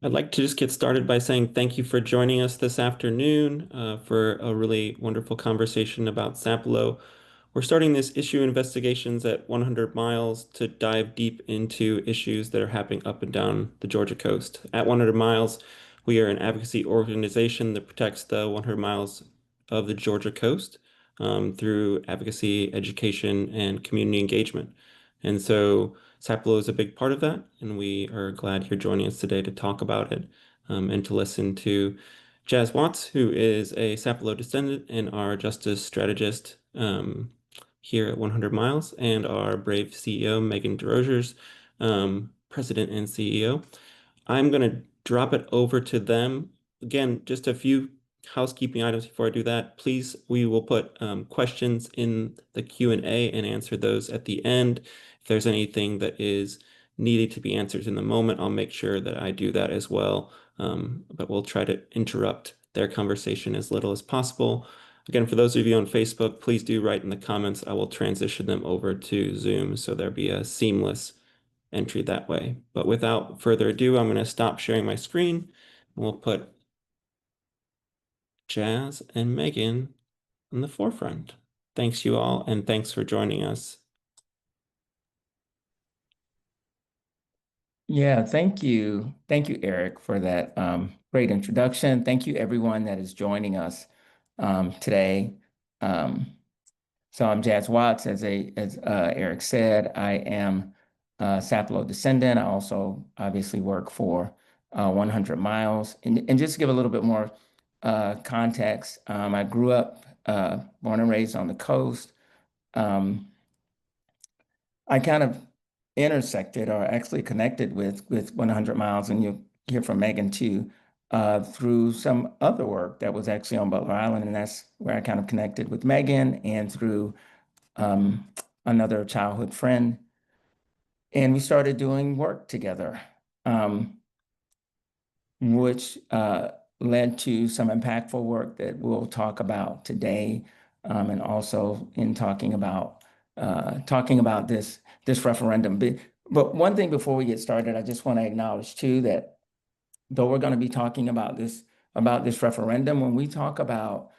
I'd like to just get started by saying thank you for joining us this afternoon for a really wonderful conversation about Sapelo. We're starting this issue investigations at 100 miles to dive deep into issues that are happening up and down the Georgia coast. At 100 miles, we are an advocacy organization that protects the 100 miles of the Georgia coast through advocacy, education, and community engagement. And so Sapelo is a big part of that, and we are glad you're joining us today to talk about it and to listen to Jazz Watts, who is a Sapelo descendant and our justice strategist here at 100 Miles, and our brave CEO, Megan Desrosiers, president and CEO. I'm going to drop it over to them. Again, just a few housekeeping items before I do that. Please, we will put questions in the Q&A and answer those at the end. If there's anything that is needed to be answered in the moment, I'll make sure that I do that as well. But we'll try to interrupt their conversation as little as possible. Again, for those of you on Facebook, please do write in the comments. I will transition them over to Zoom so there'll be a seamless entry that way. But without further ado, I'm going to stop sharing my screen. We'll put Jazz and Megan in the forefront. Thanks you all, and thanks for joining us. Yeah, thank you. Thank you, Eric, for that great introduction. Thank you, everyone that is joining us today. So I'm Jazz Watts, as Eric said. I am a Sapelo descendant. I also obviously work for 100 Miles. And just to give a little bit more context, I grew up, born and raised on the coast. I kind of intersected or actually connected with 100 Miles, and you'll hear from Megan too, through some other work that was actually on Butler Island, and that's where I kind of connected with Megan and through um, another childhood friend, and we started doing work together, which led to some impactful work that we'll talk about today, and also in talking about this referendum. But one thing before we get started, I just want to acknowledge too that though we're going to be talking about this referendum, when we talk about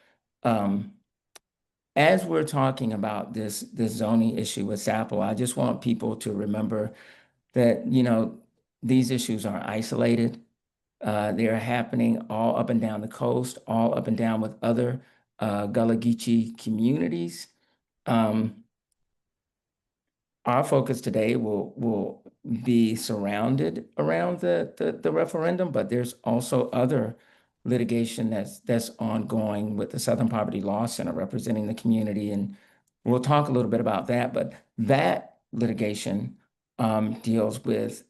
as we're talking about this zoning issue with Sapelo, I just want people to remember that these issues are isolated. They are happening all up and down the coast, all up and down with other Gullah Geechee communities. Our focus today will be surrounded around the referendum, but there's also other litigation that's ongoing with the Southern Poverty Law Center representing the community, and we'll talk a little bit about that. But that litigation deals with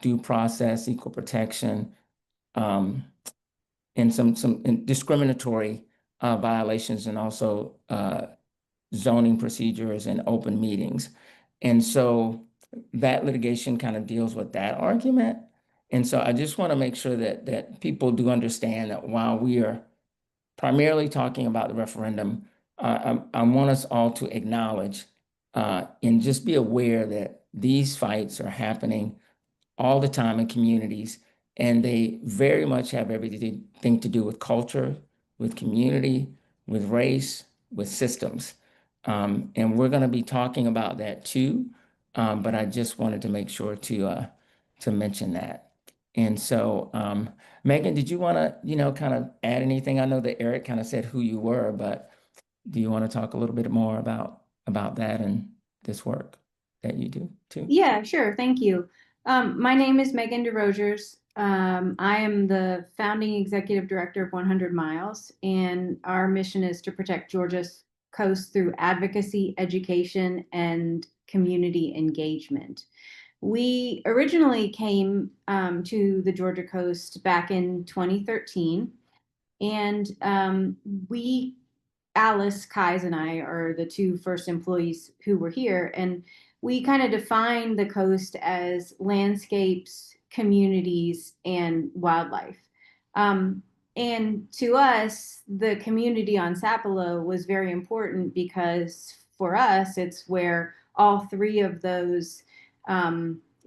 due process, equal protection, and some discriminatory violations, and also zoning procedures and open meetings. And so that litigation kind of deals with that argument. And so I just want to make sure that people do understand that while we are primarily talking about the referendum, I want us all to acknowledge and just be aware that these fights are happening all the time in communities, and they very much have everything to do with culture, with community, with race, with systems. And we're going to be talking about that too. But I just wanted to make sure to mention that. And so, Megan, did you want to, kind of add anything? I know that Eric kind of said who you were, but do you want to talk a little bit more about that and this work that you do too? Yeah, sure. Thank you. My name is Megan Desrosiers. I am the founding executive director of 100 Miles, and our mission is to protect Georgia's coast through advocacy, education, and community engagement. We originally came to the Georgia coast back in 2013, and Alice Kais and I are the two first employees who were here, and we kind of define the coast as landscapes, communities, and wildlife. And to us, the community on Sapelo was very important because for us, it's where all three of those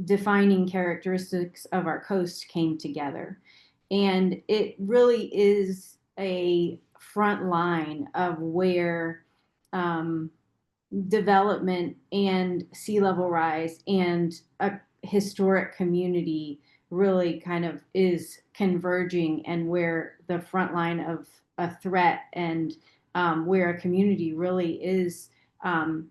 defining characteristics of our coast came together. And it really is a front line of where um, development and sea level rise and a historic community really kind of is converging, and where the front line of a threat, and where a community really is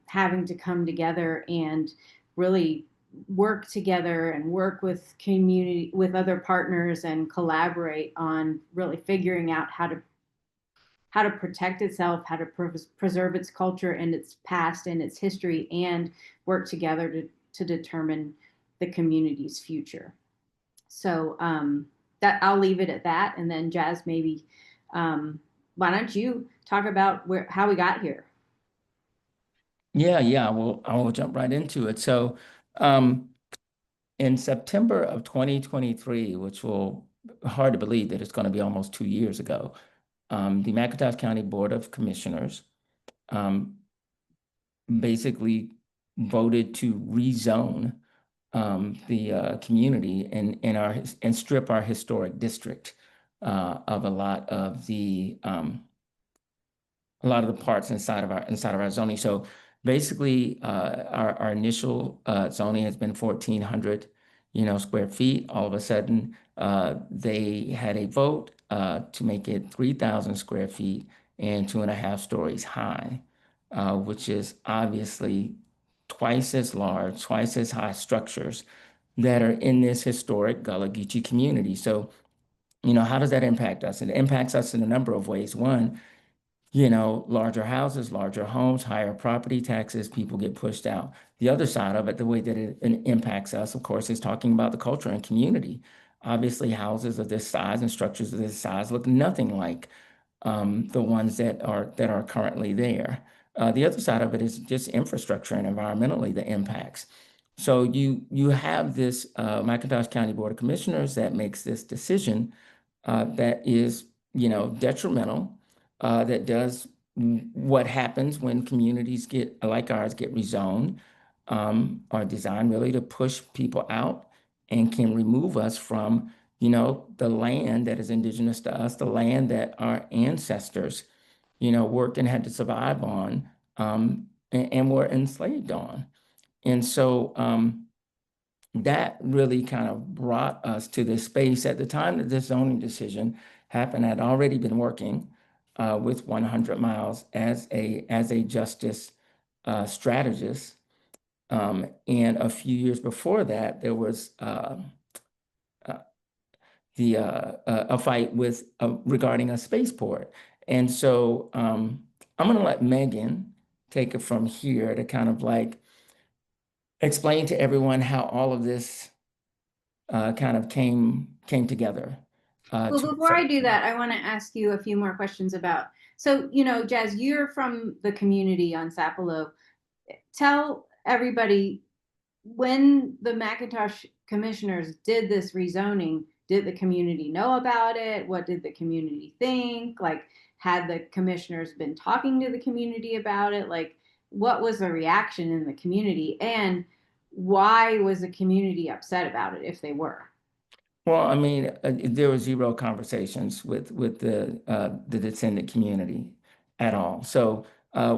having to come together and really work together and work with community, with other partners, and collaborate on really figuring out how to protect itself, how to preserve its culture and its past and its history, and work together to determine the community's future. So that I'll leave it at that, and then Jazz, maybe why don't you talk about how we got here? Yeah, well, I will jump right into it. So, um, in September of 2023, which will hard to believe that it's going to be almost 2 years ago, the McIntosh County Board of Commissioners um, basically voted to rezone the community and strip our historic district of a lot of the parts inside of our zoning. So basically, our initial zoning has been 1,400, square feet. All of a sudden, they had a vote to make it 3,000 square feet and 2.5 stories high, which is obviously twice as large, twice as high structures that are in this historic Gullah Geechee community. So, how does that impact us? It impacts us in a number of ways. One, larger houses, larger homes, higher property taxes, people get pushed out. The other side of it, the way that it impacts us, of course, is talking about the culture and community. Obviously, houses of this size and structures of this size look nothing like the ones that are currently there. The other side of it is just infrastructure and environmentally the impacts. So you have this McIntosh County Board of Commissioners that makes this decision that is, detrimental, that does what happens when communities like ours get rezoned, are designed really to push people out and can remove us from, the land that is indigenous to us, the land that our ancestors, worked and had to survive on, and were enslaved on. And so, that really kind of brought us to this space. At the time that this zoning decision happened, I'd already been working with 100 Miles as a justice strategist. And a few years before that, there was uh, a fight with regarding a spaceport. And so I'm going to let Megan take it from here to kind of like explain to everyone how all of this kind of came together. Well, before I do that, I want to ask you a few more questions about, so, Jazz, you're from the community on Sapelo. Tell everybody, when the McIntosh commissioners did this rezoning, did the community know about it? What did the community think? Like, had the commissioners been talking to the community about it? Like, what was the reaction in the community? And why was the community upset about it if they were? Well, I mean, there were zero conversations with the descendant community at all. So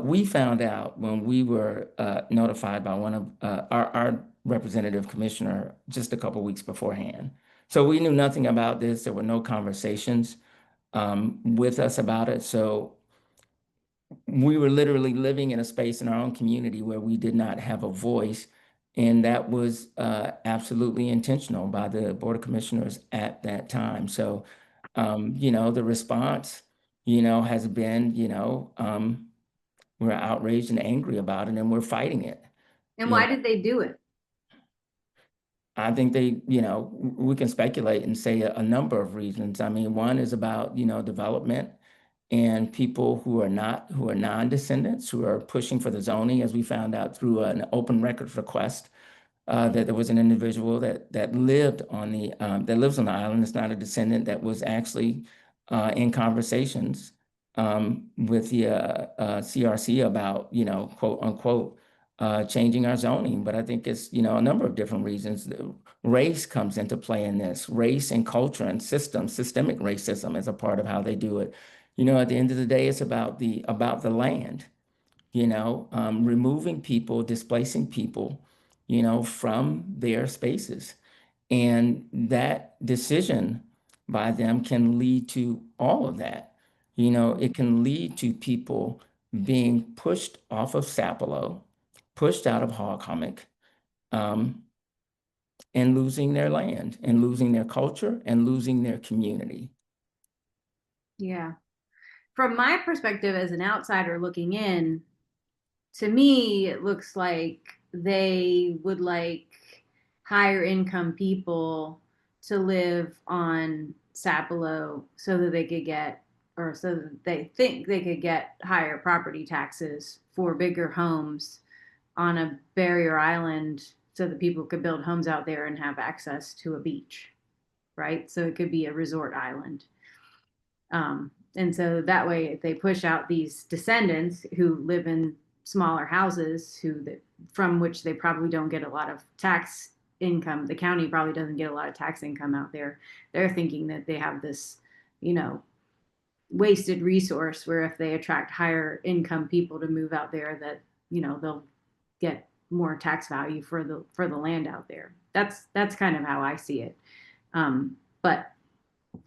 we found out when we were notified by one of our representative commissioner just a couple weeks beforehand. So we knew nothing about this. There were no conversations with us about it. So we were literally living in a space in our own community where we did not have a voice. And that was absolutely intentional by the Board of Commissioners at that time. So, the response, has been, we're outraged and angry about it and we're fighting it. And You why know, did they do it? I think we can speculate and say a number of reasons. I mean, one is about, development and people who are non-descendants who are pushing for the zoning, as we found out through an open records request, that there was an individual that lived on that lives on the island. It's not a descendant, that was actually in conversations with the CRC about, quote unquote, changing our zoning. But I think it's, a number of different reasons. Race comes into play in this. Race and culture and systemic racism is a part of how they do it. At the end of the day, it's about the land, removing people, displacing people, from their spaces. And that decision by them can lead to all of that. It can lead to people being pushed off of Sapelo, pushed out of Hummock, um, and losing their land and losing their culture and losing their community. Yeah. From my perspective as an outsider looking in, to me, it looks like they would like higher income people to live on Sapelo so that they could get, or so that they think they could get higher property taxes for bigger homes on a barrier island so that people could build homes out there and have access to a beach, right? So it could be a resort island. And so that way, if they push out these descendants who live in smaller houses, from which they probably don't get a lot of tax income, the county probably doesn't get a lot of tax income out there. They're thinking that they have this, wasted resource where if they attract higher income people to move out there, that they'll get more tax value for the land out there. That's kind of how I see it. But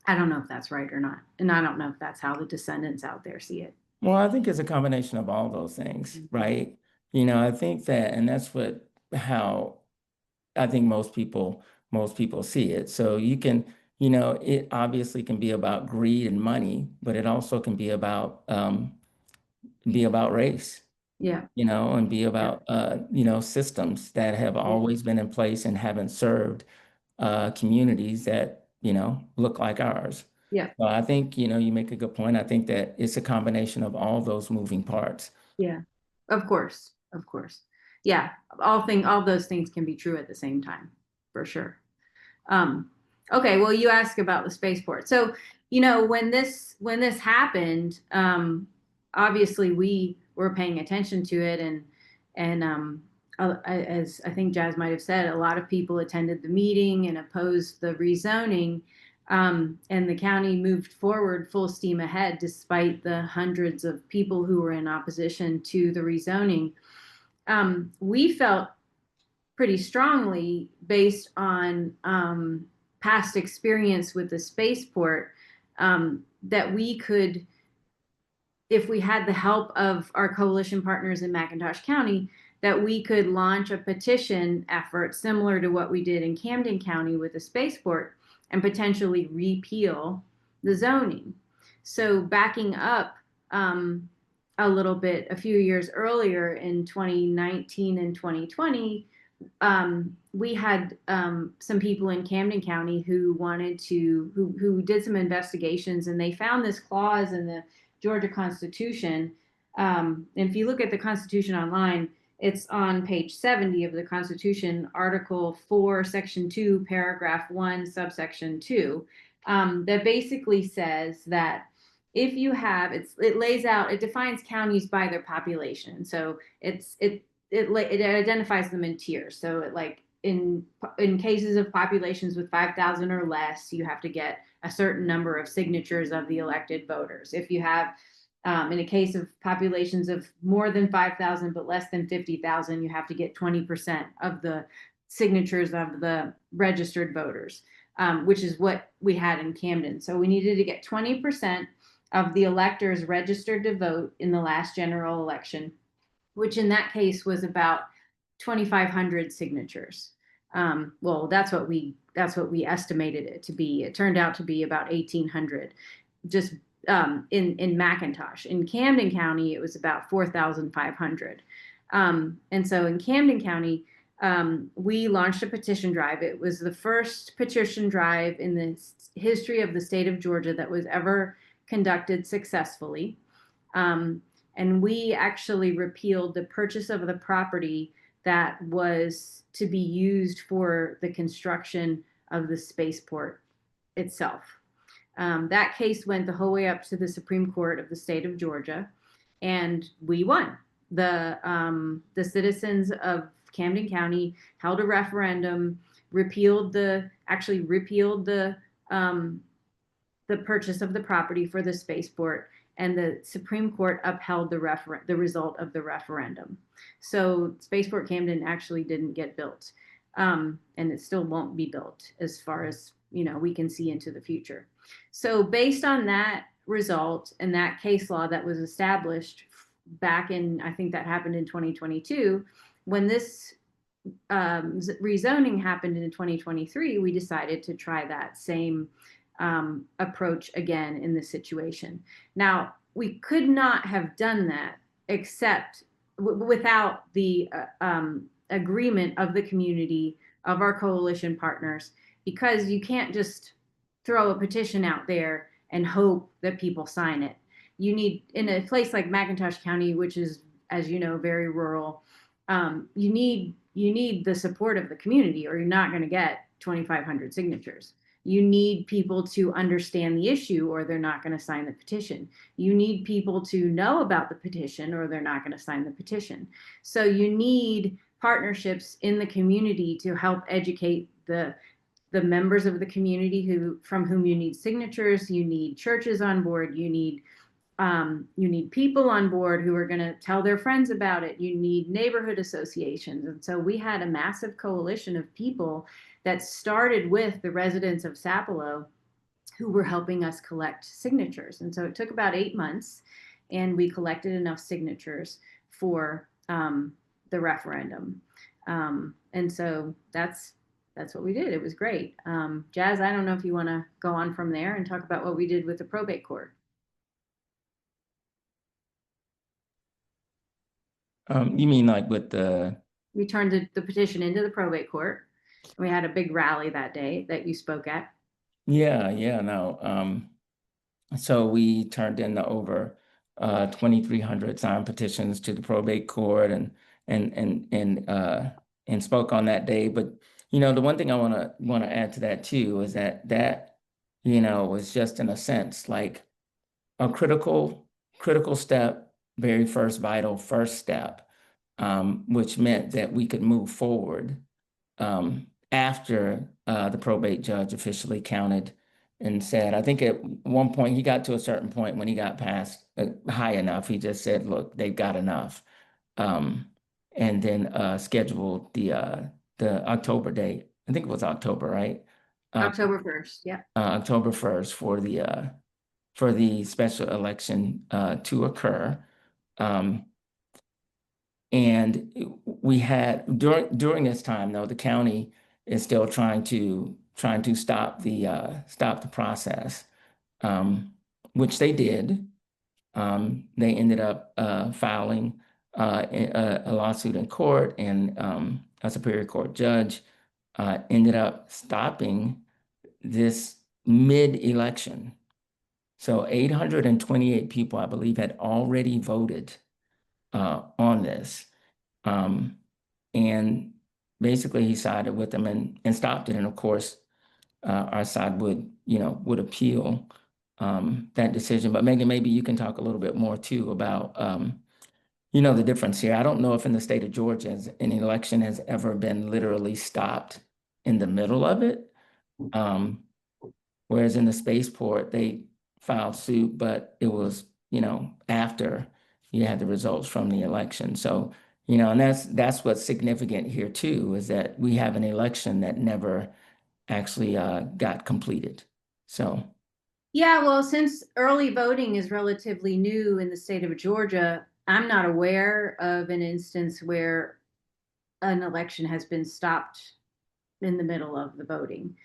I don't know if that's right or not. And I don't know if that's how the descendants out there see it. Well, I think it's a combination of all those things, right? I think that, and that's how I think most people see it. So you can, it obviously can be about greed and money, but it also can be about race. Yeah. And be about systems that have always been in place and haven't served communities that look like ours. Yeah. Well, I think, you make a good point. I think that it's a combination of all those moving parts. Yeah, of course. Yeah, all those things can be true at the same time, for sure. Okay, well, you asked about the spaceport. So, when this happened, obviously we were paying attention to it, and as I think Jazz might have said, a lot of people attended the meeting and opposed the rezoning. And the county moved forward full steam ahead, despite the hundreds of people who were in opposition to the rezoning. We felt pretty strongly, based on past experience with the spaceport, that we could, if we had the help of our coalition partners in McIntosh County, that we could launch a petition effort similar to what we did in Camden County with the spaceport, and potentially repeal the zoning. So backing up a little bit, a few years earlier in 2019 and 2020, we had some people in Camden County who who did some investigations, and they found this clause in the Georgia Constitution. And if you look at the Constitution online, it's on page 70 of the Constitution, Article 4, Section 2, Paragraph 1, Subsection 2, that basically says that if you have, it defines counties by their population. So it identifies them in tiers. So in cases of populations with 5,000 or less, you have to get a certain number of signatures of the elected voters. If you have in a case of populations of more than 5,000 but less than 50,000, you have to get 20% of the signatures of the registered voters, which is what we had in Camden. So we needed to get 20% of the electors registered to vote in the last general election, which in that case was about 2,500 signatures. Well, that's what we estimated it to be. It turned out to be about 1,800. Just in McIntosh. In Camden County, it was about 4,500. And so in Camden County, we launched a petition drive. It was the first petition drive in the history of the state of Georgia that was ever conducted successfully. And we actually repealed the purchase of the property that was to be used for the construction of the spaceport itself. That case went the whole way up to the Supreme Court of the state of Georgia, and we won. the citizens of Camden County held a referendum, actually repealed the purchase of the property for the spaceport, and the Supreme Court upheld the result of the referendum. So Spaceport Camden actually didn't get built, and it still won't be built as far as we can see into the future. So based on that result and that case law that was established back in, I think that happened in 2022, when this rezoning happened in 2023, we decided to try that same approach again in this situation. Now, we could not have done that except without the agreement of the community, of our coalition partners, because you can't just throw a petition out there and hope that people sign it. You need, in a place like McIntosh County, which is, as you know, very rural, you need the support of the community, or you're not going to get 2,500 signatures. You need people to understand the issue, or they're not going to sign the petition. You need people to know about the petition, or they're not going to sign the petition. So you need partnerships in the community to help educate the members of the community from whom you need signatures. You need churches on board. You need people on board who are going to tell their friends about it. You need neighborhood associations. And so we had a massive coalition of people that started with the residents of Sapelo who were helping us collect signatures. And so it took about 8 months, and we collected enough signatures for the referendum. And so that's what we did. It was great. Jazz, I don't know if you want to go on from there and talk about what we did with the probate court. You mean like with the... We turned the petition into the probate court. We had a big rally that day that you spoke at. Yeah, no. So we turned in over 2,300 signed petitions to the probate court and spoke on that day. But the one thing I want to add to that too is that was just in a sense like a critical step, very first vital first step, which meant that we could move forward after the probate judge officially counted and said, I think at one point he got to a certain point when he got past high enough, he just said, look, they've got enough. And then scheduled the October date. I think it was October, right? October 1st, yeah. October 1st for the special election to occur. And we had during this time, though, the county is still trying to stop the process, which they did. They ended up filing a lawsuit in court, and a Superior Court judge ended up stopping this mid-election. So 828 people, I believe, had already voted on this. And basically he sided with them and stopped it. And of course, our side would appeal that decision. But Megan, maybe you can talk a little bit more too about, the difference here. I don't know if in the state of Georgia an election has ever been literally stopped in the middle of it. Whereas in the spaceport, they filed suit, but it was, after you had the results from the election. So, and that's what's significant here too, is that we have an election that never actually got completed. So. Yeah, well, since early voting is relatively new in the state of Georgia, I'm not aware of an instance where an election has been stopped in the middle of the voting.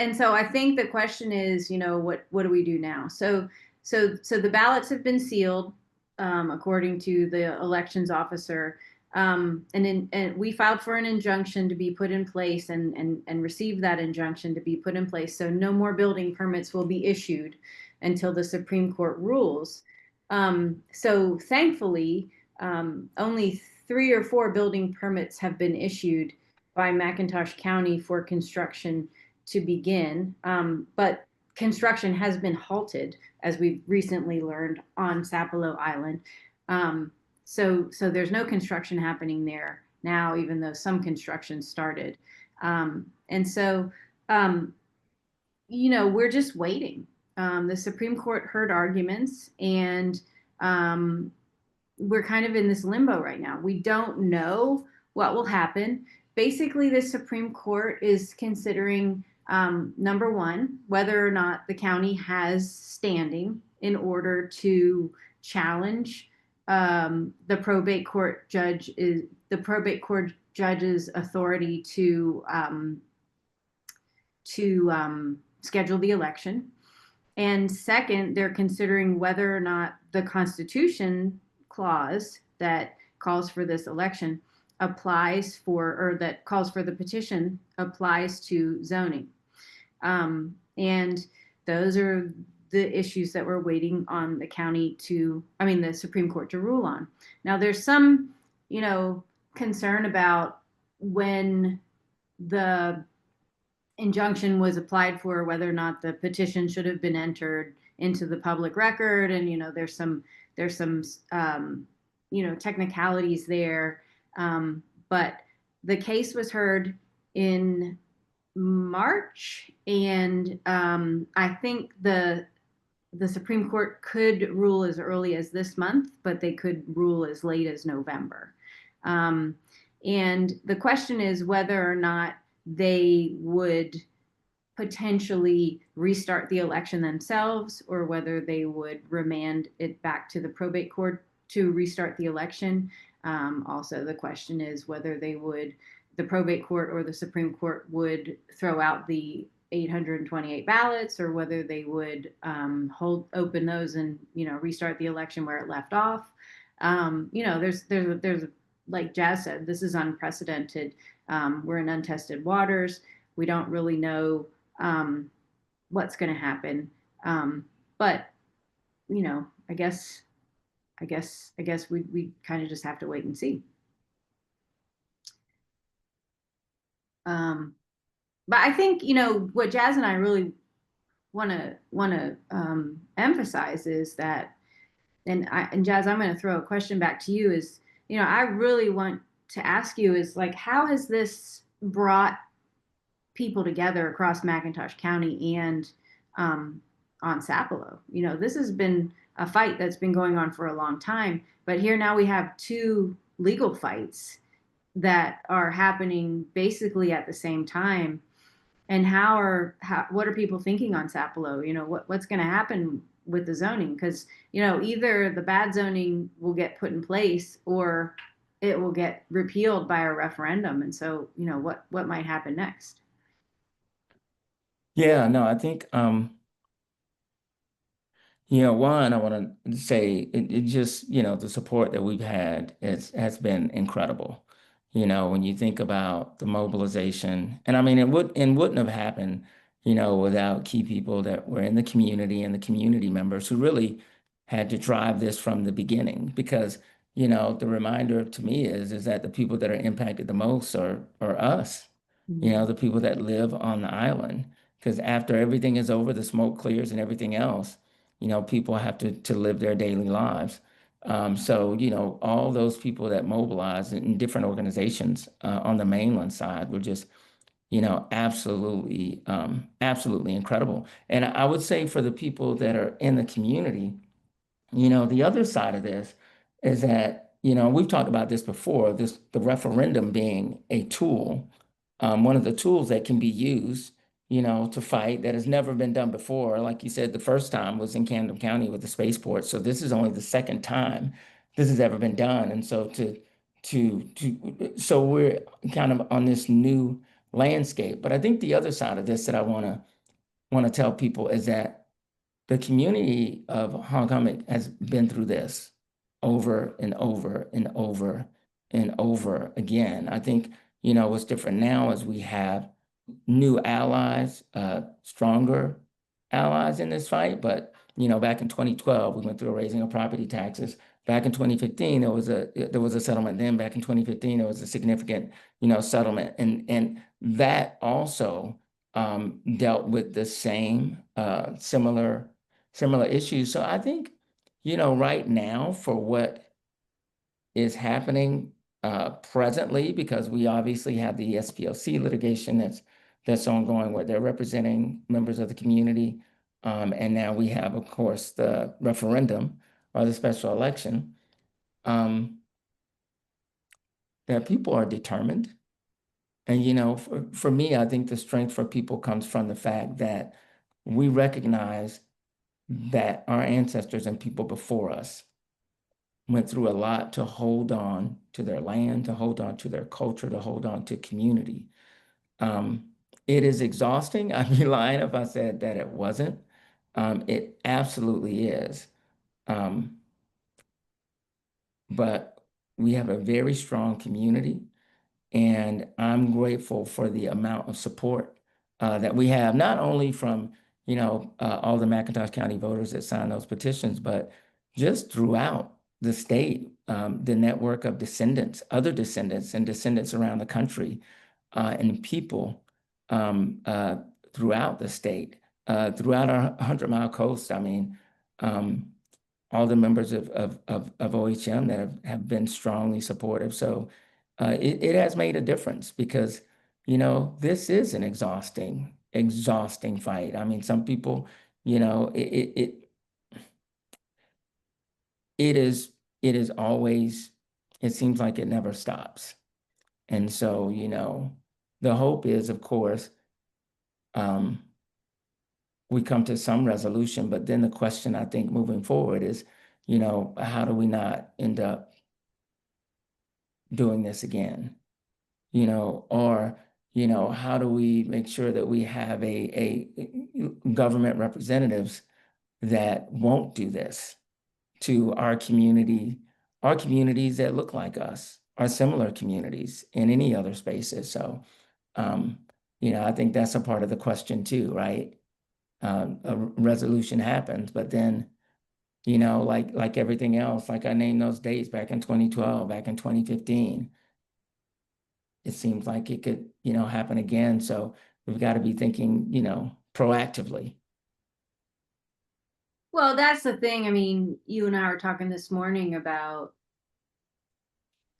And so I think the question is, what do we do now? So the ballots have been sealed, according to the elections officer. And we filed for an injunction to be put in place and received that injunction to be put in place. So no more building permits will be issued until the Supreme Court rules. So thankfully, only 3 or 4 building permits have been issued by McIntosh County for construction to begin. But construction has been halted, as we've recently learned, on Sapelo Island. So there's no construction happening there now, even though some construction started. And so, um, we're just waiting. The Supreme Court heard arguments, and um, we're kind of in this limbo right now. We don't know what will happen. Basically, the Supreme Court is considering, number one, whether or not the county has standing in order to challenge the probate court judge's authority to schedule the election. And second, they're considering whether or not the Constitution clause that calls for this election or that calls for the petition applies to zoning. And those are the issues that we're waiting on the Supreme Court to rule on. Now, there's some, concern about when the injunction was applied for, whether or not the petition should have been entered into the public record. And, there's some technicalities there. But the case was heard in March, and I think the Supreme Court could rule as early as this month, but they could rule as late as November. And the question is whether or not they would potentially restart the election themselves, or whether they would remand it back to the probate court to restart the election. Also, the question is whether the probate court or the Supreme Court would throw out the 828 ballots, or whether they would open those and restart the election where it left off. There's like Jazz said, this is unprecedented. We're in untested waters. We don't really know what's going to happen. But I guess we kind of just have to wait and see. But I think what Jazz and I really want to emphasize is that, and Jazz, I'm going to throw a question back to you. Is I really want to ask you is, like, how has this brought people together across McIntosh County and on Sapelo? This has been a fight that's been going on for a long time, but here now we have two legal fights that are happening basically at the same time. And what are people thinking on Sapelo? What's going to happen with the zoning? Because either the bad zoning will get put in place, or it will get repealed by a referendum. And so what might happen next? Yeah, no, I think one, I want to say it just, the support that we've had has been incredible. When you think about the mobilization, and I mean, it wouldn't have happened, without key people that were in the community and the community members who really had to drive this from the beginning. Because, the reminder to me is that the people that are impacted the most are us, the people that live on the island. Because after everything is over, the smoke clears and everything else, people have to live their daily lives. So, all those people that mobilized in different organizations on the mainland side were just, absolutely incredible. And I would say for the people that are in the community, the other side of this is that, we've talked about this before, the referendum being a tool, one of the tools that can be used to fight, that has never been done before. Like you said, the first time was in Camden County with the spaceport. So this is only the second time this has ever been done. And so so we're kind of on this new landscape. But I think the other side of this that I want to tell people is that the community of Hummock has been through this over and over and over and over again. I think, what's different now is we have new allies, stronger allies in this fight. But, back in 2012, we went through a raising of property taxes. Back in 2015, there was a settlement. Then back in 2015, there was a significant, settlement. And that also dealt with the same similar issues. So I think, right now, for what is happening presently, because we obviously have the SPLC litigation that's ongoing, where they're representing members of the community. And now we have, of course, the referendum or the special election. That people are determined. And, you know, for me, I think the strength for people comes from the fact that we recognize that our ancestors and people before us went through a lot to hold on to their land, to hold on to their culture, to hold on to community. It is exhausting. I'd be lying if I said that it wasn't. It absolutely is. But we have a very strong community, and I'm grateful for the amount of support that we have, not only from, you know, all the McIntosh County voters that signed those petitions, but just throughout the state, the network of descendants, other descendants, and descendants around the country, and people throughout the state, throughout our 100-mile coast. I mean, all the members of OHM that have been strongly supportive. So it has made a difference, because, you know, this is an exhausting fight. I mean, some people, you know, it is always, it seems like it never stops. And so, you know, the hope is, of course, we come to some resolution, but then the question, I think, moving forward is, you know, how do we not end up doing this again? You know, or, you know, how do we make sure that we have a government representatives that won't do this to our community, our communities that look like us, our similar communities in any other spaces? So, you know, I think that's a part of the question too, right? A resolution happens, but then, you know, like everything else, like I named those dates back in 2012, back in 2015, it seems like it could, you know, happen again. So we've got to be thinking, you know, proactively. Well, that's the thing. I mean, you and I were talking this morning about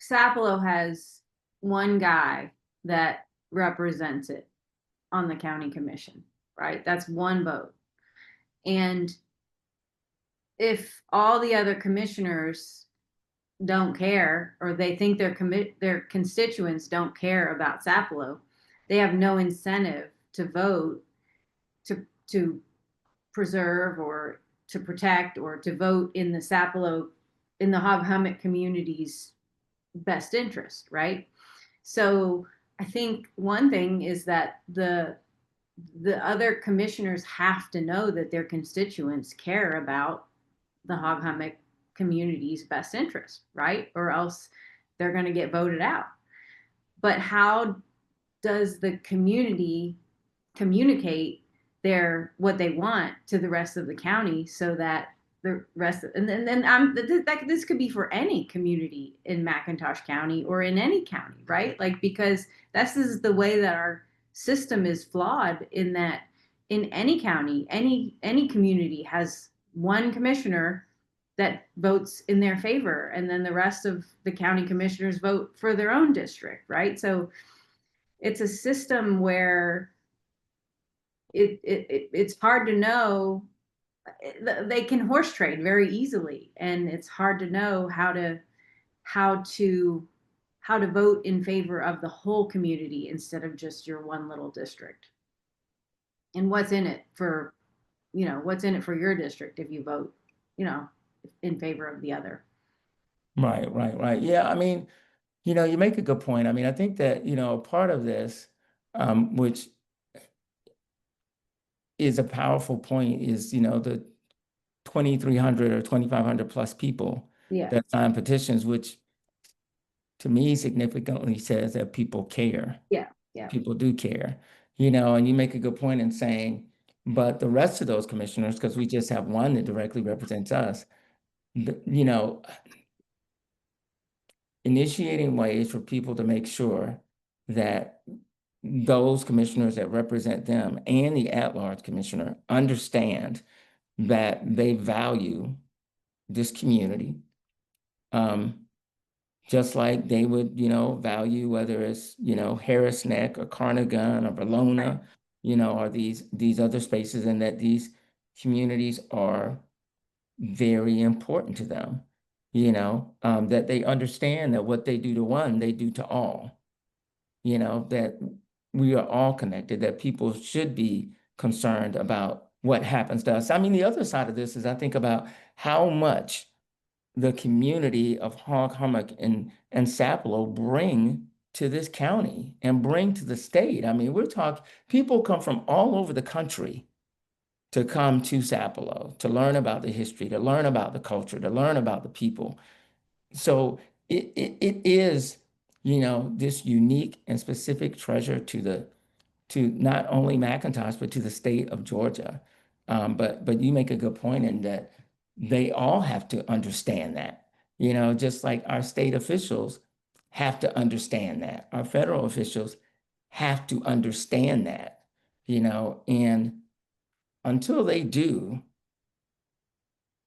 Sapelo has one guy that represents it on the county commission, right? That's one vote. And if all the other commissioners don't care, or they think their constituents don't care about Sapelo, they have no incentive to vote to preserve or to protect or to vote in the Sapelo, in the Hummock community's best interest, right? So I think one thing is that the other commissioners have to know that their constituents care about the Hummock community's best interest, right? Or else they're going to get voted out. But how does the community communicate what they want to the rest of the county, so that the rest of, and then this could be for any community in McIntosh County or in any county, right? Like, because this is the way that our system is flawed, in that in any county, any community has one commissioner that votes in their favor, and then the rest of the county commissioners vote for their own district, right? So it's a system where it's hard to know. They can horse trade very easily, and it's hard to know how to vote in favor of the whole community instead of just your one little district. And what's in it for your district if you vote, you know, in favor of the other. Right. Yeah, I mean, you know, you make a good point. I mean, I think that, you know, part of this, which is a powerful point, is, you know, the 2,300 or 2,500 plus people that sign petitions, which to me significantly says that people care. Yeah. People do care, you know, and you make a good point in saying, but the rest of those commissioners, because we just have one that directly represents us, you know, initiating ways for people to make sure that those commissioners that represent them and the at-large commissioner understand that they value this community, just like they would, value whether it's, Harris Neck or Carnegie or Bologna, or these other spaces, and that these communities are very important to them, that they understand that what they do to one, they do to all, that we are all connected, that people should be concerned about what happens to us. I mean, the other side of this is I think about how much the community of Hummock and Sapelo bring to this county and bring to the state. I mean, we're talking, people come from all over the country to come to Sapelo, to learn about the history, to learn about the culture, to learn about the people. So it is, this unique and specific treasure to not only McIntosh, but to the state of Georgia. But you make a good point in that they all have to understand that, just like our state officials have to understand that. Our federal officials have to understand that, and until they do,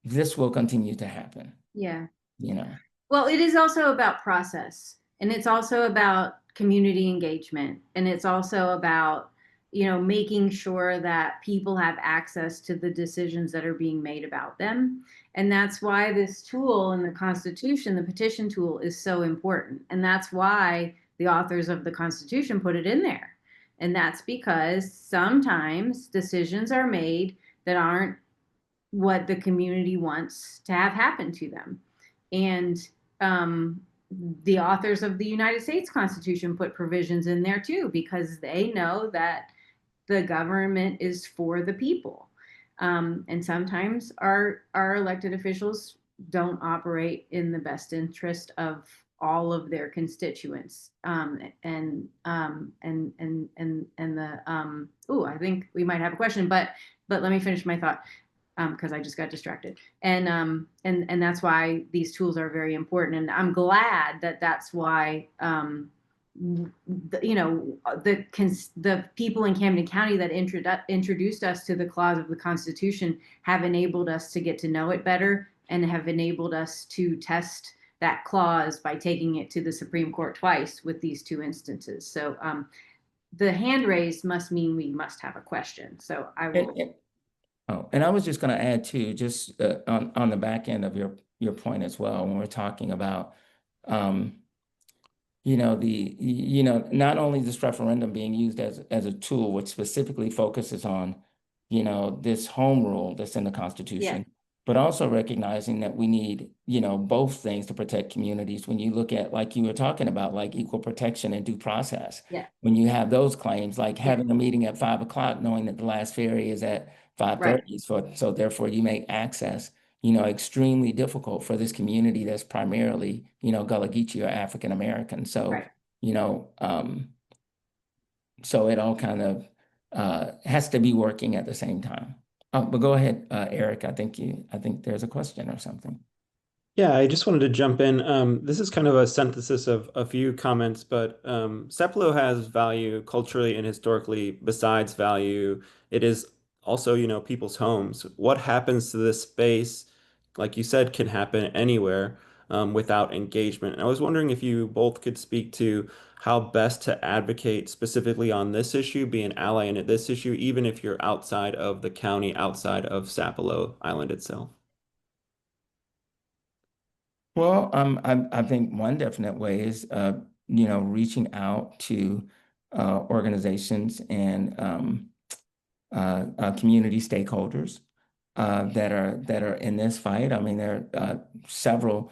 this will continue to happen, Yeah. you know. Well, it is also about process, and it's also about community engagement, and it's also about, making sure that people have access to the decisions that are being made about them. And that's why this tool in the Constitution, the petition tool, is so important. And that's why the authors of the Constitution put it in there. And that's because sometimes decisions are made that aren't what the community wants to have happen to them. And the authors of the United States Constitution put provisions in there too, because they know that the government is for the people. And sometimes our elected officials don't operate in the best interest of all of their constituents. I think we might have a question, but let me finish my thought, because I just got distracted. And that's why these tools are very important. And I'm glad that that's why the people in Camden County that introduced us to the clause of the Constitution have enabled us to get to know it better, and have enabled us to test that clause by taking it to the Supreme Court twice with these two instances. So the hand raised must mean we must have a question. So I will. And I was just going to add too, just on the back end of your point as well, when we're talking about not only this referendum being used as a tool which specifically focuses on, this home rule that's in the Constitution, but also recognizing that we need, both things to protect communities. When you look at, like you were talking about, like equal protection and due process, when you have those claims, like having a meeting at 5 o'clock, knowing that the last ferry is at 5:30, so therefore you make access extremely difficult for this community that's primarily, Gullah Geechee or African American. So, so it all kind of has to be working at the same time. But go ahead, Eric. I think there's a question or something. Yeah, I just wanted to jump in. This is kind of a synthesis of a few comments, but Sapelo has value culturally and historically. Besides value, it is also, people's homes. What happens to this space, like you said, can happen anywhere without engagement. And I was wondering if you both could speak to how best to advocate specifically on this issue, be an ally in this issue, even if you're outside of the county, outside of Sapelo Island itself. Well, I think one definite way is, reaching out to organizations and community stakeholders that are in this fight. I mean, there are several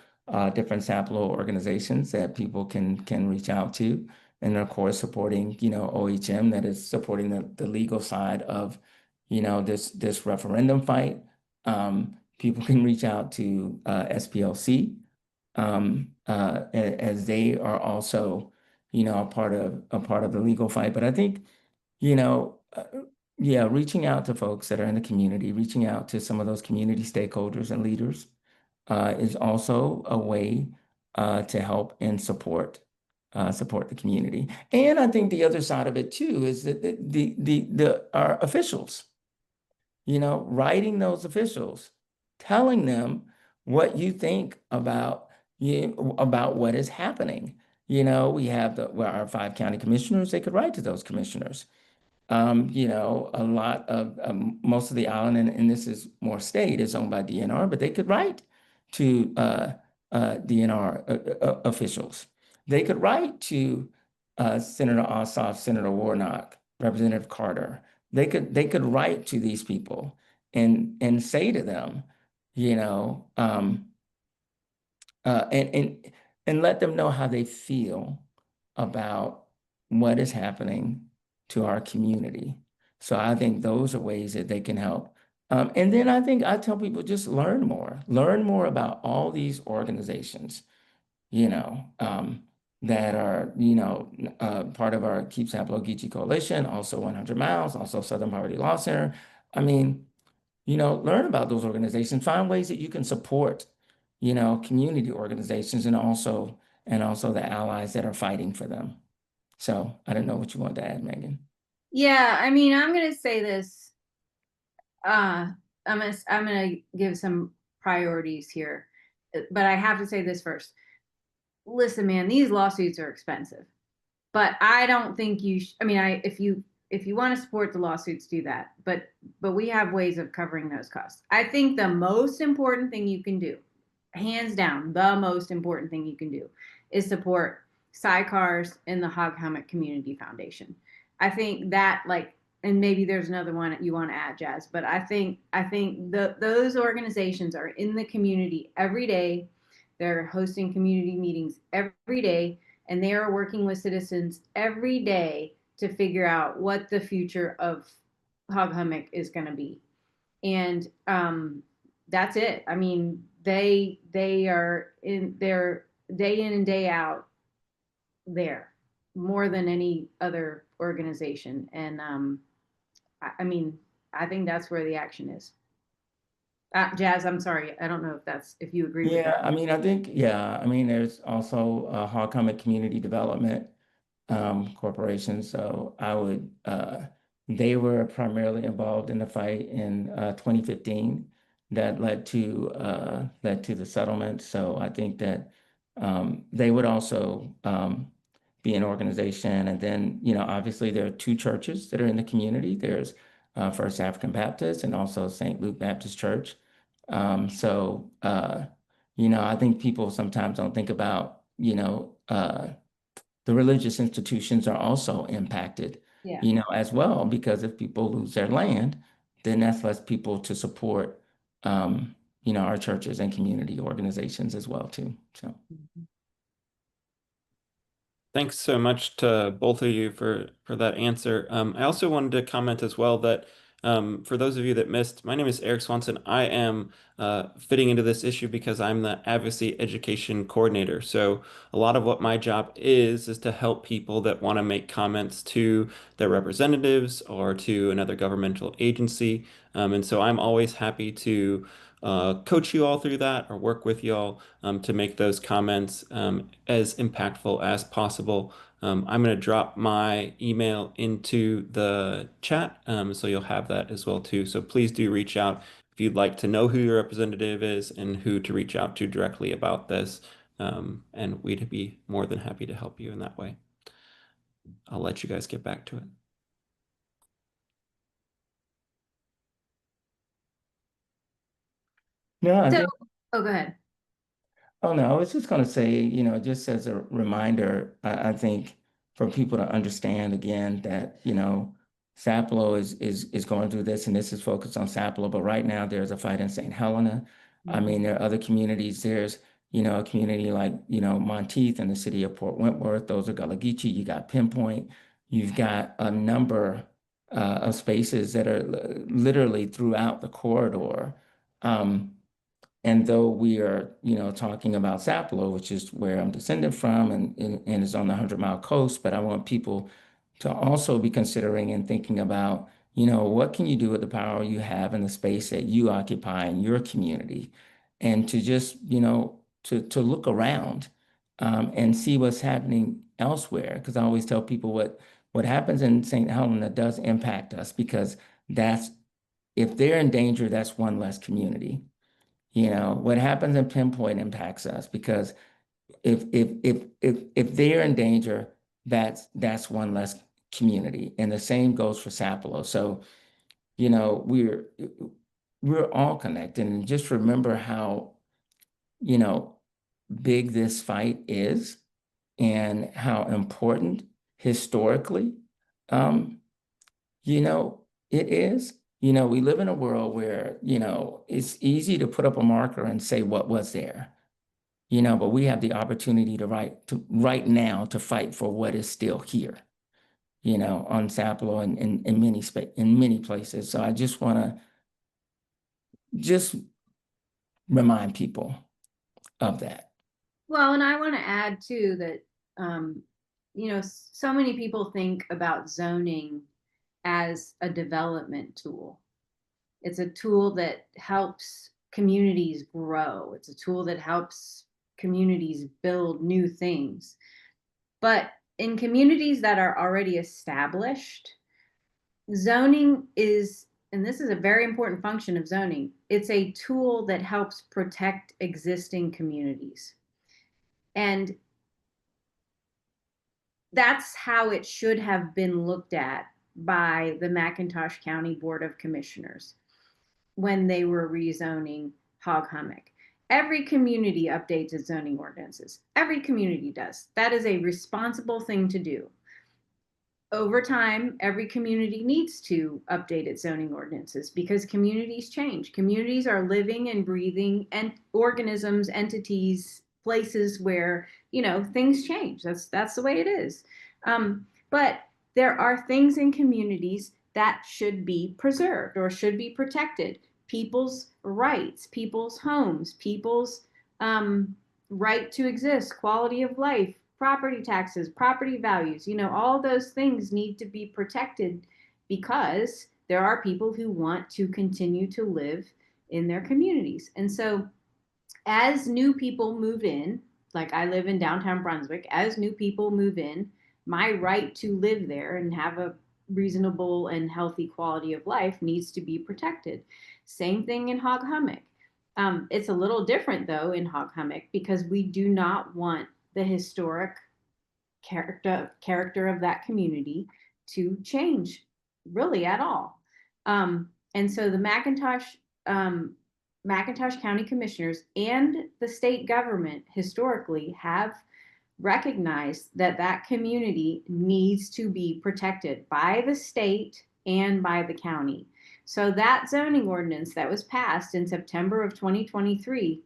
different Sapelo organizations that people can reach out to, and of course supporting OHM, that is supporting the legal side of this referendum fight. People can reach out to SPLC. As they are also, a part of the legal fight. But I think, reaching out to folks that are in the community, reaching out to some of those community stakeholders and leaders is also a way to help and support the community. And I think the other side of it too is that our officials, writing those officials, telling them what you think about about what is happening. We have our 5 county commissioners, they could write to those commissioners. A lot of most of the island, and this is more state, is owned by DNR, but they could write to DNR officials. They could write to Senator Ossoff, Senator Warnock, Representative Carter. They could write to these people and say to them, you know, uh, and and and let them know how they feel about what is happening to our community. So I think those are ways that they can help. And then I think I tell people just learn more about all these organizations, that are, part of our Keep Sapelo Geechee Coalition, also 100 Miles, also Southern Poverty Law Center. I mean, learn about those organizations, find ways that you can support, community organizations and also the allies that are fighting for them. So I don't know what you want to add, Megan. Yeah, I mean, I'm gonna say this. I'm gonna give some priorities here, but I have to say this first. Listen, man, these lawsuits are expensive, but I don't think I mean, if you want to support the lawsuits, do that. But we have ways of covering those costs. I think the most important thing you can do, hands down, the most important thing you can do, is support SICARS and the Hummock Community Foundation. I think that, like, and maybe there's another one you want to add, Jazz, but I think those organizations are in the community every day. They're hosting community meetings every day, and they are working with citizens every day to figure out what the future of Hummock is going to be. And that's it. I mean, they are in their day in and day out there more than any other organization. And I mean, I think that's where the action is. Jazz, I'm sorry, I don't know if you agree with Yeah, that. I mean, there's also Hummock Community Development Corporation. So they were primarily involved in the fight in 2015 that led to the settlement. So I think that they would also be an organization. And then, obviously there are 2 churches that are in the community. There's First African Baptist and also St. Luke Baptist Church. I think people sometimes don't think about, the religious institutions are also impacted, Yeah. as well, because if people lose their land, then that's less people to support, our churches and community organizations as well too. So. Thanks so much to both of you for that answer. I also wanted to comment as well that for those of you that missed, my name is Eric Swanson. I am fitting into this issue because I'm the advocacy education coordinator. So a lot of what my job is to help people that want to make comments to their representatives or to another governmental agency. And so I'm always happy to coach you all through that or work with you all to make those comments as impactful as possible. I'm going to drop my email into the chat, so you'll have that as well too. So please do reach out if you'd like to know who your representative is and who to reach out to directly about this. And we'd be more than happy to help you in that way. I'll let you guys get back to it. No, I So, think oh, go ahead. Oh, no, I was just going to say, just as a reminder, I think for people to understand again that, Sapelo is going through this, and this is focused on Sapelo, but right now there's a fight in St. Helena. I mean, there are other communities. There's, a community like, Monteith and the city of Port Wentworth. Those are Gullah Geechee. You got Pinpoint. You've got a number of spaces that are literally throughout the corridor. And though we are, talking about Sapelo, which is where I'm descended from and is on the 100-mile coast, but I want people to also be considering and thinking about, what can you do with the power you have in the space that you occupy in your community? And to just, to look around and see what's happening elsewhere. Because I always tell people what happens in St. Helena does impact us because if they're in danger, that's one less community. What happens in Pinpoint impacts us because if they're in danger, that's one less community. And the same goes for Sapelo. So, you know, we're all connected. And just remember how, you know, big this fight is and how important historically, um, you know, it is. You know, we live in a world where, you know, it's easy to put up a marker and say what was there, you know, but we have the opportunity to right now to fight for what is still here, you know, on Sapelo and in many places. So I just want to just remind people of that. Well, and I want to add too that, so many people think about zoning as a development tool. It's a tool that helps communities grow. It's a tool that helps communities build new things. But in communities that are already established, zoning is, and this is a very important function of zoning, it's a tool that helps protect existing communities. And that's how it should have been looked at by the McIntosh County Board of Commissioners when they were rezoning Hog Hummock. Every community updates its zoning ordinances. Every community does. That is a responsible thing to do. Over time, every community needs to update its zoning ordinances because communities change. Communities are living and breathing and organisms, entities, places where, things change. That's the way it is. But there are things in communities that should be preserved or should be protected. People's rights, people's homes, people's right to exist, quality of life, property taxes, property values, all those things need to be protected because there are people who want to continue to live in their communities. And so as new people move in, like I live in downtown Brunswick, as new people move in, my right to live there and have a reasonable and healthy quality of life needs to be protected. Same thing in Hog Hummock. It's a little different though in Hog Hummock because we do not want the historic character of that community to change really at all. And so the McIntosh County Commissioners and the state government historically have recognized that that community needs to be protected by the state and by the county. So that zoning ordinance that was passed in September of 2023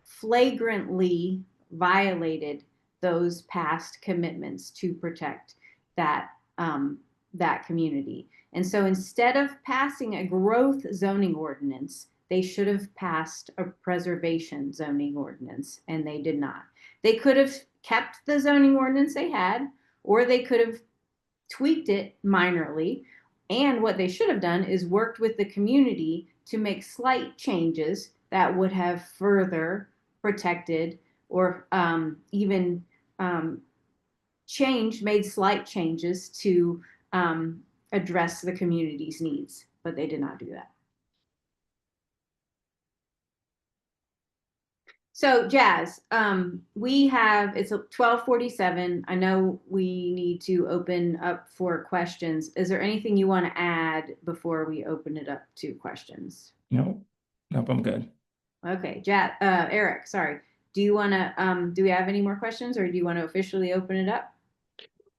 flagrantly violated those past commitments to protect that that community. And so instead of passing a growth zoning ordinance, they should have passed a preservation zoning ordinance, and they did not. They could have kept the zoning ordinance they had, or they could have tweaked it minorly. And what they should have done is worked with the community to make slight changes that would have further protected or even made slight changes to address the community's needs, but they did not do that. So Jazz, it's 12:47. I know we need to open up for questions. Is there anything you want to add before we open it up to questions? Nope, I'm good. Okay, Eric, sorry. Do you want to, do we have any more questions or do you want to officially open it up?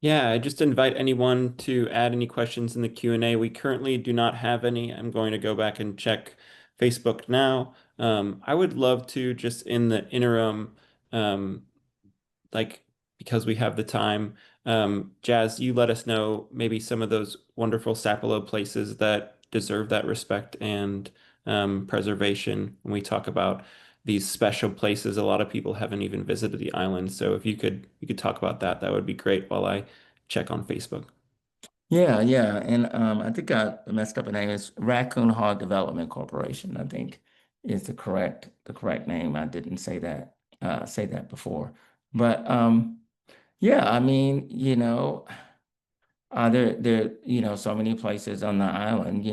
Yeah, I just invite anyone to add any questions in the Q&A. We currently do not have any. I'm going to go back and check Facebook now. I would love to just in the interim, like because we have the time, Jazz, you let us know maybe some of those wonderful Sapelo places that deserve that respect and preservation when we talk about these special places. A lot of people haven't even visited the island. So if you could talk about that, that would be great while I check on Facebook. Yeah, and I think I messed up the name. It's Raccoon Hog Development Corporation, I think is the correct name. I didn't say that before. But yeah, I mean, there so many places on the island,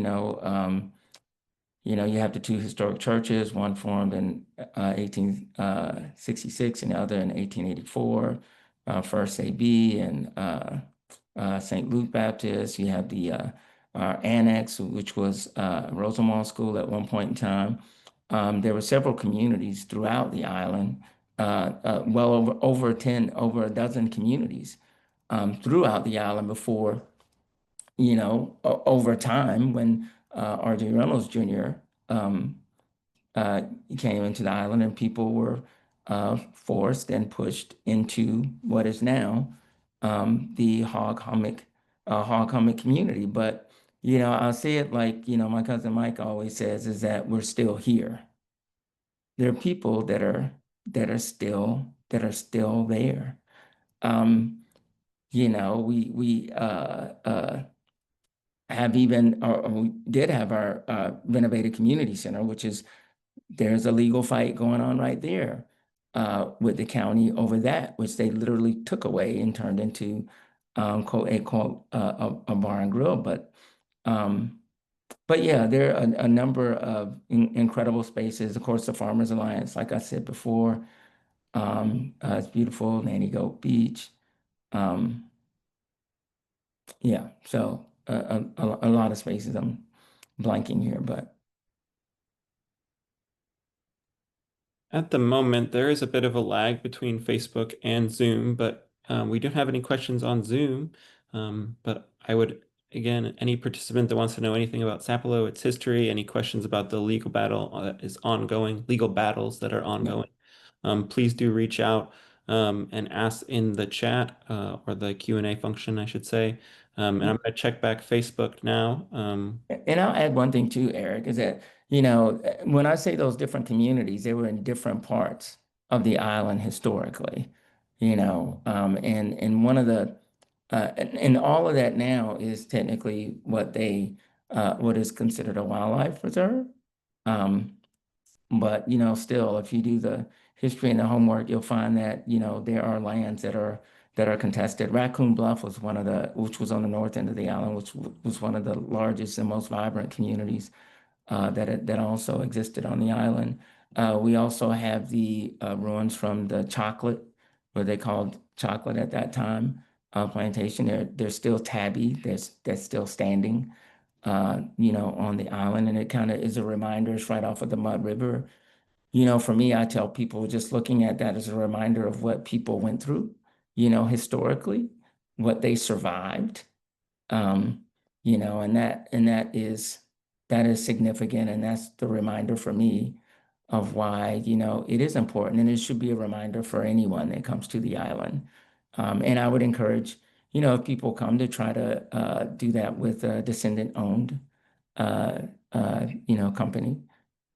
You know, you have the two historic churches, one formed in 1866 and the other in 1884, First AB and St. Luke Baptist. You have the annex, which was Rosamond School at one point in time. There were several communities throughout the island, well over a dozen communities throughout the island before, you know, over time when R.J. Reynolds Jr. Um, came into the island and people were forced and pushed into what is now the Hog Hummock community. But, you know, I'll say it like, you know, my cousin Mike always says, is that we're still here. There are people that are still there. You know, we have even, or we did have our renovated community center, which is, there's a legal fight going on right there with the county over that, which they literally took away and turned into quote unquote a bar and grill. But yeah, there are a number of incredible spaces. Of course, the Farmers Alliance, like I said before, it's beautiful. Nanny Goat Beach. Um, yeah, so a lot of spaces. I'm blanking here, but At the moment, there is a bit of a lag between Facebook and Zoom, but we don't have any questions on Zoom. But I would, again, any participant that wants to know anything about Sapelo, its history, any questions about the legal battle that is ongoing, legal battles that are yeah. ongoing, please do reach out and ask in the chat or the Q&A function, I should say. And I'm going to check back Facebook now. And I'll add one thing too, Eric, is that, you know, when I say those different communities, they were in different parts of the island historically, you know, and one of the, and all of that now is technically what is considered a wildlife reserve. Um, but, you know, still, if you do the history and the homework, you'll find that, you know, there are lands that are contested. Raccoon Bluff was one of the, which was on the north end of the island, which was one of the largest and most vibrant communities that also existed on the island. We also have the ruins from the chocolate, what they called chocolate at that time, plantation. They're still tabby. That's still standing, you know, on the island, and it kind of is a reminder. It's right off of the Mud River. You know, for me, I tell people just looking at that as a reminder of what people went through, you know, historically, what they survived, um, you know, and that is significant, and that's the reminder for me of why, you know, it is important, and it should be a reminder for anyone that comes to the island. And I would encourage, you know, if people come to try to do that with a descendant-owned, you know, company.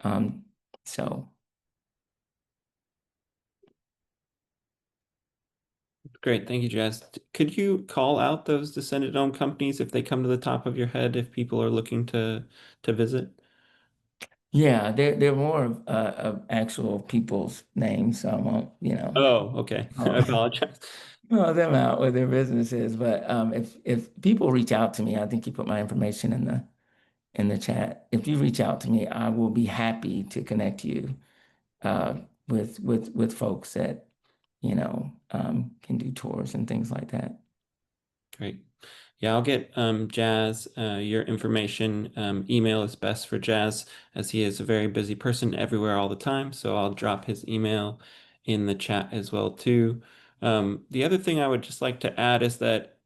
Um, so. Great, thank you, Jazz. Could you call out those descendant-owned companies if they come to the top of your head if people are looking to visit? Yeah, they're more of actual people's names, so I won't, you know, Oh, okay. I apologize. call them out with their businesses. But if people reach out to me, I think you put my information in the chat. If you reach out to me, I will be happy to connect you uh, with folks that, you know, can do tours and things like that. Great. Yeah, I'll get Jazz your information. Email is best for Jazz as he is a very busy person everywhere all the time. So I'll drop his email in the chat as well too. The other thing I would just like to add is that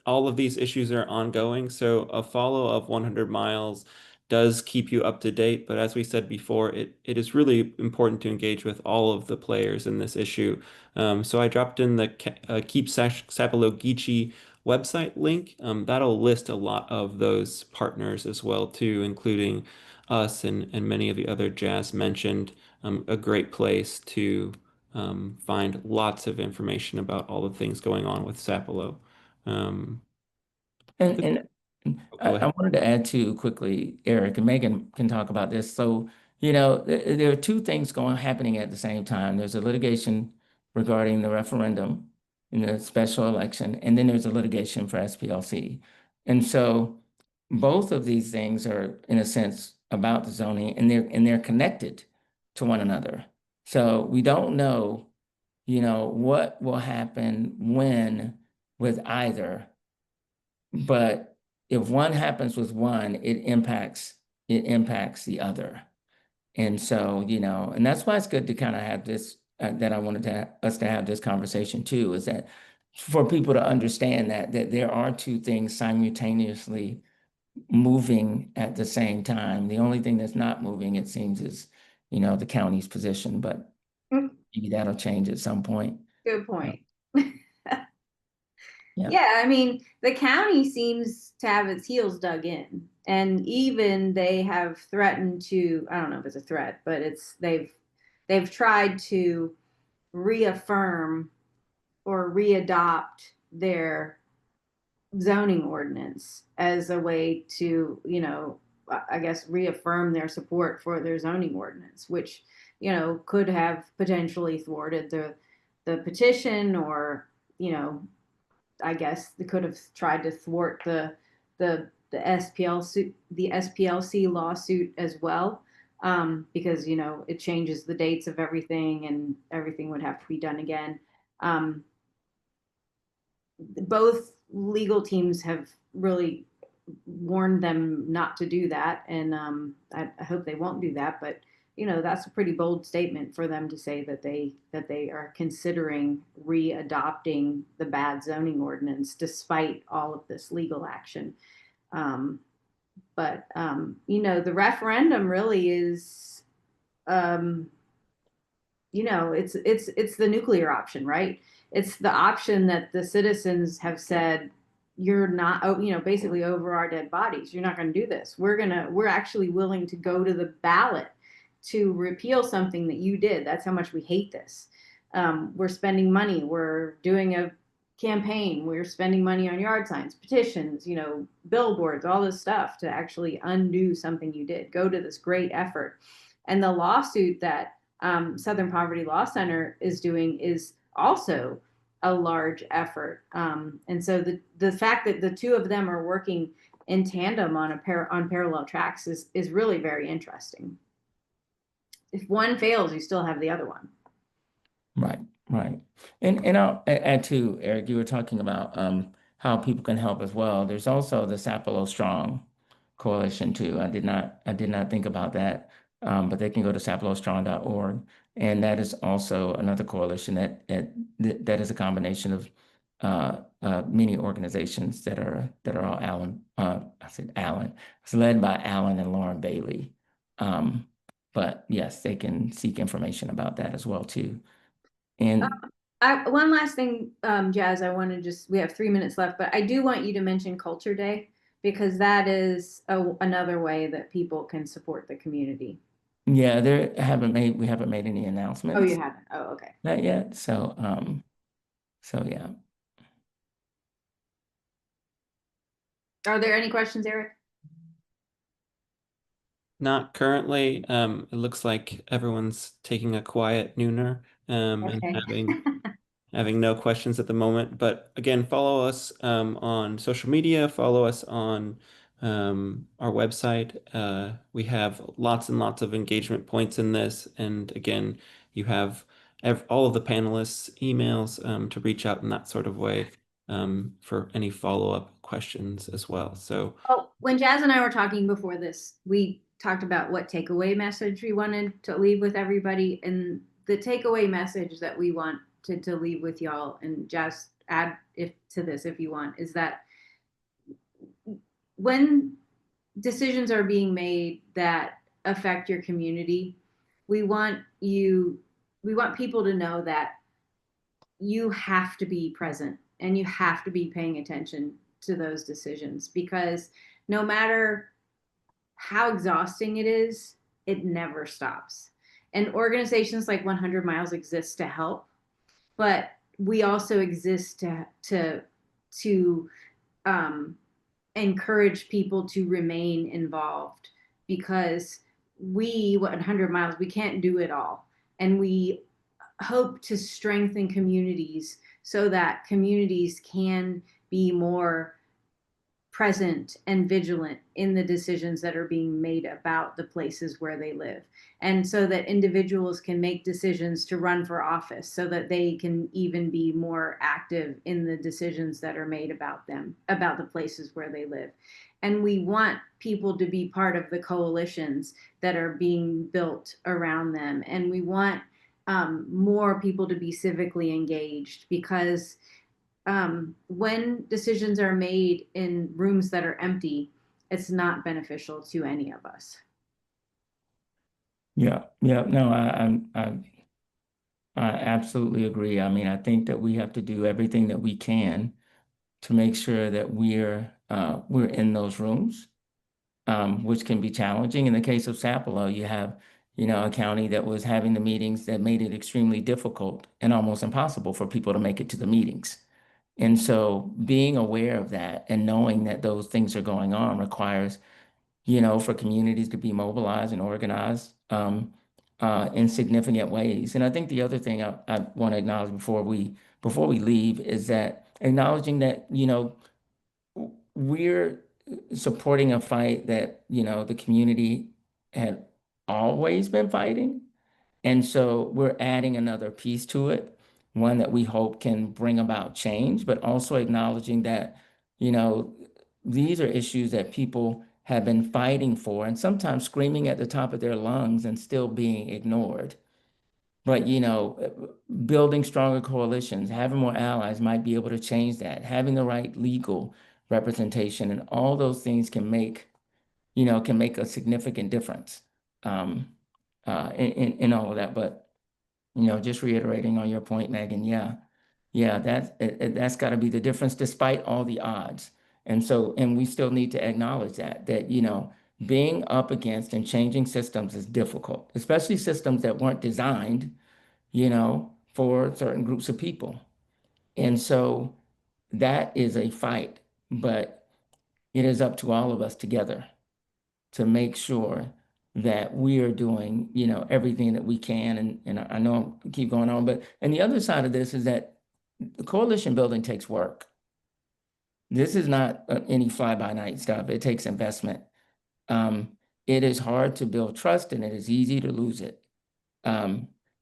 all of these issues are ongoing. So a follow of 100 miles does keep you up to date. But as we said before, it is really important to engage with all of the players in this issue. So I dropped in the Keep Sapelo Geechee website link. That'll list a lot of those partners as well too, including us and many of the other Jazz mentioned. A great place to find lots of information about all the things going on with Sapelo. Um, And go I ahead. wanted to add too quickly, Eric and Megan can talk about this. So, you know, there are two things happening at the same time. There's a litigation regarding the referendum in the special election, and then there's a litigation for SPLC. And so both of these things are, in a sense, about the zoning, and they're connected to one another. So we don't know, what will happen when with either. But if one happens with one, it impacts the other. And so, and that's why it's good to kind of have this, that I wanted us to have this conversation too, is that for people to understand that there are two things simultaneously moving at the same time. The only thing that's not moving, it seems, is, the county's position, but Mm, maybe that'll change at some point. good point. Yeah. Yeah, I mean, the county seems to have its heels dug in, and even they have threatened to, I don't know if it's a threat, but they've tried to reaffirm or readopt their zoning ordinance as a way to, I guess, reaffirm their support for their zoning ordinance, which, could have potentially thwarted the petition, or, I guess they could have tried to thwart the SPLC lawsuit as well, because it changes the dates of everything, and everything would have to be done again. Both legal teams have really warned them not to do that, and I hope they won't do that. But that's a pretty bold statement for them to say that they are considering re-adopting the bad zoning ordinance despite all of this legal action. But the referendum really is, it's the nuclear option, right? It's the option that the citizens have said, you're not, basically over our dead bodies. You're not going to do this. We're actually willing to go to the ballot to repeal something that you did. That's how much we hate this. We're spending money. We're doing a campaign. We're spending money on yard signs, petitions, billboards, all this stuff to actually undo something you did. Go to this great effort. And the lawsuit that Southern Poverty Law Center is doing is also a large effort. And so the fact that the two of them are working in tandem on parallel tracks is really very interesting. If one fails, you still have the other one. Right, right. And I'll add to, Eric, you were talking about how people can help as well. There's also the Sapelo Strong Coalition too. I did not think about that. But they can go to sapelostrong.org. And that is also another coalition that is a combination of many organizations that are all Allen. I said Allen. It's led by Allen and Lauren Bailey. But yes, they can seek information about that as well too. And One last thing, Jazz, we have 3 minutes left, but I do want you to mention Culture Day, because that is another way that people can support the community. yeah, we haven't made any Oh, announcements. you haven't? Oh, okay. Not yet. So yeah. Are there any questions, Eric? Not currently. It looks like everyone's taking a quiet nooner, and Okay. having no questions at the moment. But again, follow us on social media, follow us on our website. We have lots and lots of engagement points in this. And again, you have all of the panelists' emails to reach out in that sort of way for any follow-up questions as well. So, Oh, when Jazz and I were talking before this, we talked about what takeaway message we wanted to leave with everybody. And the takeaway message that we want to leave with y'all, and Jazz, add to this if you want, is that when decisions are being made that affect your community, we want people to know that you have to be present and you have to be paying attention to those decisions, because no matter how exhausting it is, it never stops. And organizations like 100 Miles exist to help, but we also exist to encourage people to remain involved, because 100 Miles, we can't do it all, and we hope to strengthen communities so that communities can be more present and vigilant in the decisions that are being made about the places where they live. And so that individuals can make decisions to run for office so that they can even be more active in the decisions that are made about them, about the places where they live. And we want people to be part of the coalitions that are being built around them. And we want more people to be civically engaged, because when decisions are made in rooms that are empty, it's not beneficial to any of us. Yeah, yeah, no, I absolutely agree. I mean, I think that we have to do everything that we can to make sure that we're in those rooms, which can be challenging. In the case of Sapelo, you have, a county that was having the meetings that made it extremely difficult and almost impossible for people to make it to the meetings. And so being aware of that and knowing that those things are going on requires, for communities to be mobilized and organized in significant ways. And I think the other thing I want to acknowledge before we leave is that acknowledging that, we're supporting a fight that, the community had always been fighting. And so we're adding another piece to it, one that we hope can bring about change, but also acknowledging that, you know, these are issues that people have been fighting for and sometimes screaming at the top of their lungs and still being ignored. But, building stronger coalitions, having more allies might be able to change that. Having the right legal representation and all those things can make a significant difference in all of that. But just reiterating on your point, Megan, yeah, that's got to be the difference despite all the odds. And we still need to acknowledge that being up against and changing systems is difficult, especially systems that weren't designed, for certain groups of people. And so that is a fight, but it is up to all of us together to make sure that we are doing, everything that we can. And I know I keep going on, but and the other side of this is that the coalition building takes work. This is not any fly-by-night stuff. It takes investment. It is hard to build trust and it is easy to lose it.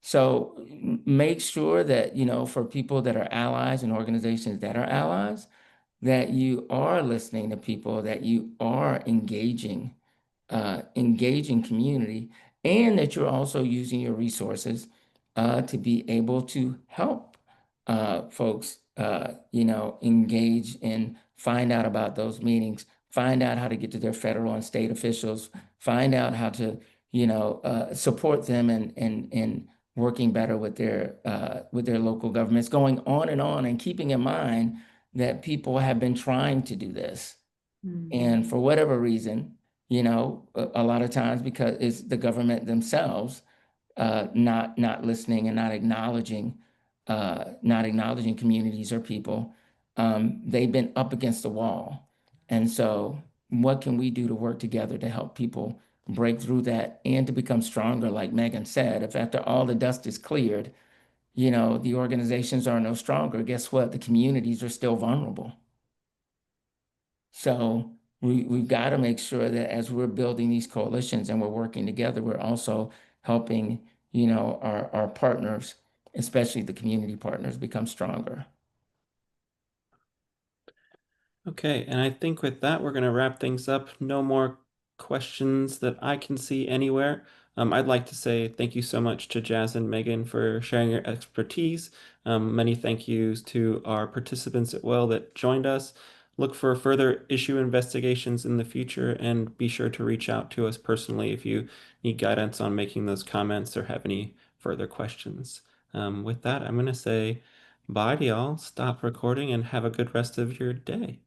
So make sure that, for people that are allies and organizations that are allies, that you are listening to people, that you are engaging community, and that you're also using your resources to be able to help folks, engage and find out about those meetings, find out how to get to their federal and state officials, find out how to, support them and working better with their local governments, going on, and keeping in mind that people have been trying to do this. And for whatever reason, a lot of times because it's the government themselves not listening and not acknowledging communities or people, they've been up against the wall. And so what can we do to work together to help people break through that and to become stronger? Like Megan said, if after all the dust is cleared, the organizations are no stronger, guess what? The communities are still vulnerable. So we've got to make sure that as we're building these coalitions and we're working together, we're also helping, our partners, especially the community partners, become stronger. Okay, and I think with that, we're going to wrap things up. No more questions that I can see anywhere. I'd like to say thank you so much to Jazz and Megan for sharing your expertise. Many thank yous to our participants as well that joined us. Look for further issue investigations in the future and be sure to reach out to us personally if you need guidance on making those comments or have any further questions. With that, I'm going to say bye to y'all, stop recording, and have a good rest of your day.